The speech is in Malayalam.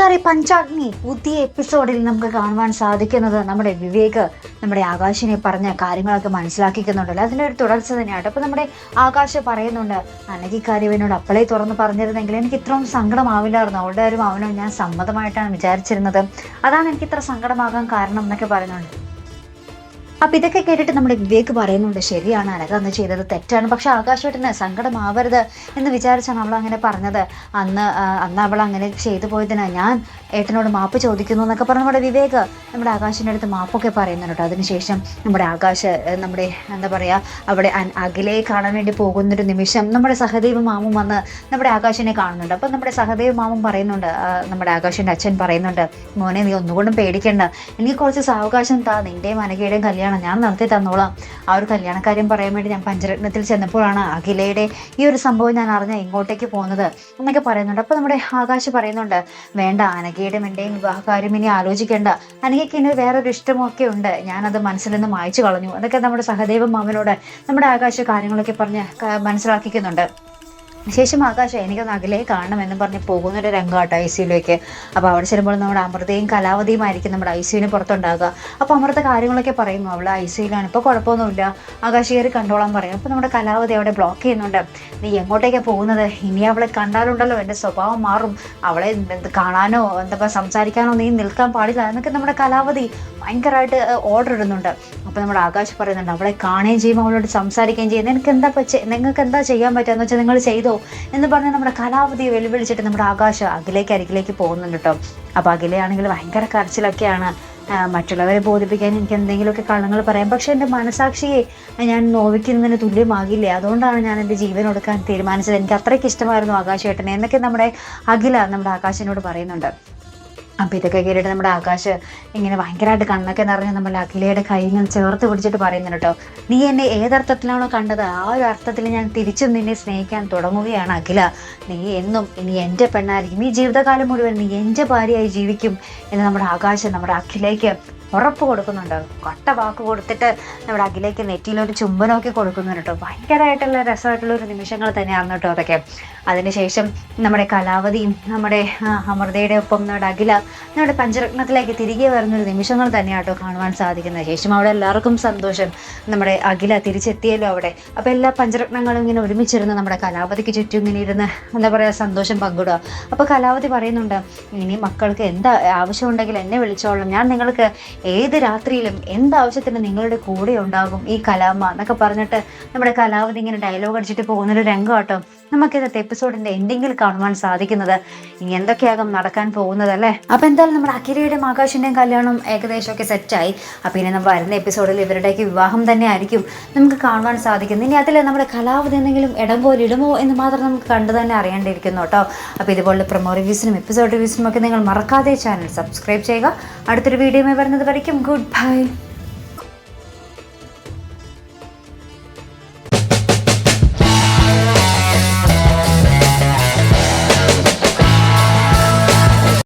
അനധികാരി പഞ്ചാഗ്നി പുതിയ എപ്പിസോഡിൽ നമുക്ക് കാണുവാൻ സാധിക്കുന്നത് നമ്മുടെ വിവേക് നമ്മുടെ ആകാശിനെ പറഞ്ഞ കാര്യങ്ങളൊക്കെ മനസ്സിലാക്കിക്കുന്നുണ്ടല്ലോ. അതിൻ്റെ ഒരു തുടർച്ച തന്നെയാട്ടോ. അപ്പൊ നമ്മുടെ ആകാശ് പറയുന്നുണ്ട്, അനധികാരിവനോട് അപ്പളേ തുറന്ന് പറഞ്ഞിരുന്നെങ്കിൽ എനിക്ക് ഇത്രയും സങ്കടമാവില്ലായിരുന്നു. അവളുടെ ഒരു മൗനം ഞാൻ സമ്മതമായിട്ടാണ് വിചാരിച്ചിരുന്നത്. അതാണ് എനിക്ക് ഇത്ര സങ്കടമാകാൻ കാരണം എന്നൊക്കെ പറയുന്നുണ്ട്. അപ്പൊ ഇതൊക്കെ കേട്ടിട്ട് നമ്മുടെ വിവേക് പറയുന്നുണ്ട്, ശരിയാണ്, അനഘ അന്ന് ചെയ്തത് തെറ്റാണ്. പക്ഷെ ആകാശേട്ടന് സങ്കടമാവരുത് എന്ന് വിചാരിച്ചാണ് അവൾ അങ്ങനെ പറഞ്ഞത്. അന്ന് അവൾ അങ്ങനെ ചെയ്തു പോയതിന് ഞാൻ ഏട്ടനോട് മാപ്പ് ചോദിക്കുന്നു എന്നൊക്കെ പറഞ്ഞ് നമ്മുടെ വിവേക് നമ്മുടെ ആകാശിൻ്റെ അടുത്ത് മാപ്പൊക്കെ പറയുന്നുണ്ട്. അതിനുശേഷം നമ്മുടെ ആകാശ് നമ്മുടെ എന്താ പറയുക അവിടെ അഖിലയെ കാണാൻ വേണ്ടി പോകുന്നൊരു നിമിഷം നമ്മുടെ സഹദേവ് മാമും വന്ന് നമ്മുടെ ആകാശിനെ കാണുന്നുണ്ട്. അപ്പം നമ്മുടെ സഹദേവ് മാമും പറയുന്നുണ്ട്, നമ്മുടെ ആകാശിൻ്റെ അച്ഛൻ പറയുന്നുണ്ട്, മോനെ നീ ഒന്നുകൊണ്ടും പേടിക്കണ്ട, എനിക്ക് കുറച്ച് സാവകാശം താ, നിൻ്റെയും അനഘയുടെയും കല്യാണം ഞാൻ നടത്തി തന്നോളാം. ആ ഒരു കല്യാണക്കാര്യം പറയാൻ വേണ്ടി ഞാൻ പഞ്ചരത്നത്തിൽ ചെന്നപ്പോഴാണ് അഖിലയുടെ ഈ ഒരു സംഭവം ഞാൻ അറിഞ്ഞ ഇങ്ങോട്ടേക്ക് പോകുന്നത് എന്നൊക്കെ പറയുന്നുണ്ട്. അപ്പോൾ നമ്മുടെ ആകാശ് പറയുന്നുണ്ട്, വേണ്ട, അനഘയുടെയും എൻ്റെയും വിവാഹകാര്യം ഇനി ആലോചിക്കേണ്ട, അനഘയ്ക്ക് ഇനി വേറൊരു ഇഷ്ടമൊക്കെ ഉണ്ട്, ഞാനത് മനസ്സിൽ നിന്ന് മായ്ച്ചു കളഞ്ഞു. അതൊക്കെ നമ്മുടെ സഹദേവ മാമനോട് നമ്മുടെ ആകാശ് കാര്യങ്ങളൊക്കെ പറഞ്ഞ് മനസ്സിലാക്കിക്കുന്നുണ്ട്. ശേഷം ആകാശം എനിക്കൊന്ന് അകലെ കാണണമെന്ന് പറഞ്ഞ് പോകുന്നൊരു രംഗമാട്ടോ ഐ സിയിലേക്ക്. അപ്പോൾ അവിടെ ചെല്ലുമ്പോൾ നമ്മുടെ അമൃതയും കലാവതിയും ആയിരിക്കും നമ്മുടെ ഐ സിയുവിന് പുറത്തുണ്ടാകുക. അപ്പോൾ അമൃത കാര്യങ്ങളൊക്കെ പറയുന്നു, അവൾ ഐ സിയിലാണ്, ഇപ്പോൾ കുഴപ്പമൊന്നുമില്ല, ആകാശ് കയറി കണ്ടോളാൻ പറയും. അപ്പോൾ നമ്മുടെ കലാവതി അവിടെ ബ്ലോക്ക് ചെയ്യുന്നുണ്ട്, നീ എങ്ങോട്ടേക്കാണ് പോകുന്നത്, ഇനി അവളെ കണ്ടാലുണ്ടല്ലോ എൻ്റെ സ്വഭാവം മാറും, അവളെ കാണാനോ എന്താ സംസാരിക്കാനോ നീ നിൽക്കാൻ പാടില്ല എന്നൊക്കെ നമ്മുടെ കലാവതി ഭയങ്കരമായിട്ട് ഓർഡർ ഇടുന്നുണ്ട്. അപ്പോൾ നമ്മുടെ ആകാശ് പറയുന്നുണ്ട്, അവളെ കാണുകയും ചെയ്യും, അവളോട് സംസാരിക്കുകയും ചെയ്യും, നിങ്ങൾക്ക് എന്താ ചെയ്യാൻ പറ്റുകയെന്ന് വെച്ചാൽ നിങ്ങൾ ചെയ്തോ എന്ന് പറഞ്ഞ് നമ്മുടെ കലാവതിയെ വെല്ലുവിളിച്ചിട്ട് നമ്മുടെ ആകാശ് അഖിലേക്ക് പോകുന്നുണ്ട് കേട്ടോ. അപ്പോൾ അഖിലയാണെങ്കിൽ ഭയങ്കര കരച്ചിലൊക്കെയാണ്. മറ്റുള്ളവരെ ബോധിപ്പിക്കാൻ എനിക്ക് എന്തെങ്കിലുമൊക്കെ കള്ളങ്ങൾ പറയാം, പക്ഷെ എൻ്റെ മനസാക്ഷിയെ ഞാൻ നോവിക്കുന്നതിന് തുല്യമാകില്ലേ, അതുകൊണ്ടാണ് ഞാൻ എൻ്റെ ജീവൻ കൊടുക്കാൻ തീരുമാനിച്ചത്, എനിക്ക് അത്രയ്ക്ക് ഇഷ്ടമായിരുന്നു ആകാശേട്ടനെ എന്നൊക്കെ നമ്മുടെ അഖില നമ്മുടെ ആകാശിനോട് പറയുന്നുണ്ട്. അപ്പോൾ ഇതൊക്കെ കേട്ടിട്ട് നമ്മുടെ ആകാശ് ഇങ്ങനെ ഭയങ്കരമായിട്ട് കണ്ണൊക്കെ നിറഞ്ഞ് നമ്മൾ അഖിലയുടെ കൈ ഇങ്ങനെ ചേർത്ത് പിടിച്ചിട്ട് പറയുന്നുണ്ട് കേട്ടോ, നീ എന്നെ ഏതർത്ഥത്തിലാണോ കണ്ടത് ആ ഒരു അർത്ഥത്തിൽ ഞാൻ തിരിച്ചും നിന്നെ സ്നേഹിക്കാൻ തുടങ്ങുകയാണ് അഖില, നീ എന്നും ഇനി എൻ്റെ പെണ്ണായിരിക്കും, ഈ ജീവിതകാലം മുഴുവൻ നീ എൻ്റെ ഭാര്യയായി ജീവിക്കും എന്ന് നമ്മുടെ ആകാശം നമ്മുടെ അഖിലേക്ക് ഉറപ്പ് കൊടുക്കുന്നുണ്ട്. കൊട്ട വാക്ക് കൊടുത്തിട്ട് നമ്മുടെ അഖിലേക്ക് നെറ്റിയിലൊരു ചുംബനമൊക്കെ കൊടുക്കുന്നുണ്ട് കേട്ടോ. ഭയങ്കരമായിട്ടുള്ള രസമായിട്ടുള്ള ഒരു നിമിഷങ്ങൾ തന്നെയാണ് കേട്ടോ അതൊക്കെ. അതിനുശേഷം നമ്മുടെ കലാവതിയും നമ്മുടെ അമൃതയുടെ ഒപ്പം നമ്മുടെ അഖില നമ്മുടെ പഞ്ചരത്നത്തിലേക്ക് തിരികെ വരുന്നൊരു നിമിഷങ്ങൾ തന്നെയാണ് കേട്ടോ കാണുവാൻ സാധിക്കുന്നത്. ശേഷം അവിടെ എല്ലാവർക്കും സന്തോഷം, നമ്മുടെ അഖില തിരിച്ചെത്തിയല്ലോ അവിടെ. അപ്പോൾ എല്ലാ പഞ്ചരത്നങ്ങളും ഇങ്ങനെ ഒരുമിച്ചിരുന്ന് നമ്മുടെ കലാവതിക്ക് ചുറ്റും ഇങ്ങനെ ഇരുന്ന് എന്താ പറയുക സന്തോഷം പങ്കിടുക. അപ്പോൾ കലാവതി പറയുന്നുണ്ട്, ഇനി മക്കൾക്ക് എന്താ ആവശ്യമുണ്ടെങ്കിൽ എന്നെ വിളിച്ചോളാം, ഞാൻ നിങ്ങൾക്ക് ഏത് രാത്രിയിലും എന്താവശ്യത്തിന് നിങ്ങളുടെ കൂടെ ഉണ്ടാകും ഈ കലാമ്മ എന്നൊക്കെ പറഞ്ഞിട്ട് നമ്മുടെ കലാവതി ഇങ്ങനെ ഡയലോഗ് അടിച്ചിട്ട് പോകുന്നൊരു രംഗം കേട്ടോ നമുക്കിന്നത്തെ എപ്പിസോഡിന്റെ എൻഡിങ്ങിൽ കാണുവാൻ സാധിക്കുന്നത്. ഇനി എന്തൊക്കെയാകും നടക്കാൻ പോകുന്നത് അല്ലേ. അപ്പൊ എന്തായാലും നമ്മുടെ അഖിലയുടെയും ആകാശിന്റെയും കല്യാണം ഏകദേശമൊക്കെ സെറ്റായി. അപ്പൊ ഇനി നമ്മൾ വരുന്ന എപ്പിസോഡിൽ ഇവരുടെയൊക്കെ വിവാഹം തന്നെ ആയിരിക്കും നമുക്ക് കാണുവാൻ സാധിക്കുന്നത്. ഇനി അതിൽ നമ്മുടെ കലാവതി എന്തെങ്കിലും ഇടം പോലെ ഇടുമോ എന്ന് മാത്രം നമുക്ക് കണ്ടു തന്നെ അറിയേണ്ടിയിരിക്കുന്നു കേട്ടോ. അപ്പോൾ ഇതുപോലുള്ള പ്രൊമോ റിവ്യൂസിനും എപ്പിസോഡ് റിവ്യൂസിനും ഒക്കെ നിങ്ങൾ മറക്കാതെ ചാനൽ സബ്സ്ക്രൈബ് ചെയ്യുക. അടുത്തൊരു വീഡിയോയുമായി വരുന്നത് വരയ്ക്കും ഗുഡ് ബൈ.